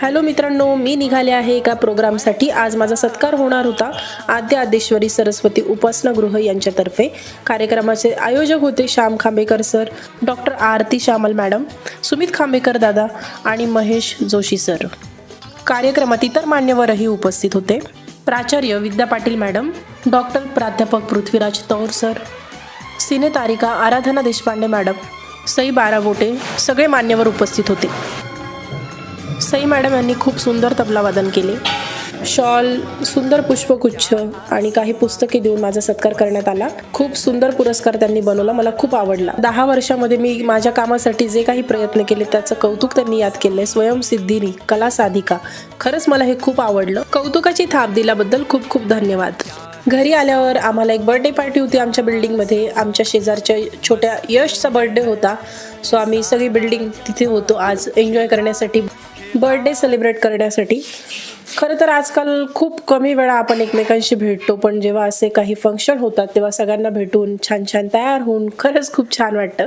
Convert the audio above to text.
Hello मित्रांनो, मी निघाले आहे एका प्रोग्रामसाठी. आज माझा सत्कार होणार होता आद्य आदेश्वरी सरस्वती उपासना गृह यांच्यातर्फे. कार्यक्रमाचे आयोजक होते श्याम खांबेकर सर, डॉक्टर आरती श्यामल मॅडम, सुमित खांबेकर दादा आणि महेश जोशी सर. कार्यक्रमात इतर मान्यवरही उपस्थित होते. प्राचार्य विद्या पाटील मॅडम, डॉक्टर प्राध्यापक पृथ्वीराज तौर सर, सिनेतारिका आराधना देशपांडे मॅडम, सई बाराबोटे, सगळे मान्यवर उपस्थित होते. सई मॅडम यांनी खूप सुंदर तबला वादन केले. शॉल, सुंदर पुष्पगुच्छ आणि काही पुस्तके देऊन माझा सत्कार करण्यात आला. खूप सुंदर पुरस्कार त्यांनी बनवला, मला खूप आवडला. 10 वर्षामध्ये मी माझ्या कामासाठी जे काही प्रयत्न केले त्याचं कौतुक त्यांनी याद केलंय. स्वयंसिद्धीनी कला साधिका, खरंच मला हे खूप आवडलं. कौतुकाची थाप दिल्याबद्दल खूप खूप धन्यवाद. घरी आल्यावर आम्हाला एक बर्थडे पार्टी होती आमच्या बिल्डिंगमध्ये. आमच्या शेजारच्या छोट्या यशचा बर्थडे होता. सो आम्ही सगळी बिल्डिंग तिथे होतो आज एन्जॉय करण्यासाठी, बर्थडे सेलिब्रेट करण्यासाठी. खरं तर आजकाल खूप कमी वेळा आपण एकमेकांशी भेटतो, पण जेव्हा असे काही फंक्शन होतात तेव्हा सगळ्यांना भेटून छान छान तयार होऊन खरंच खूप छान वाटतं.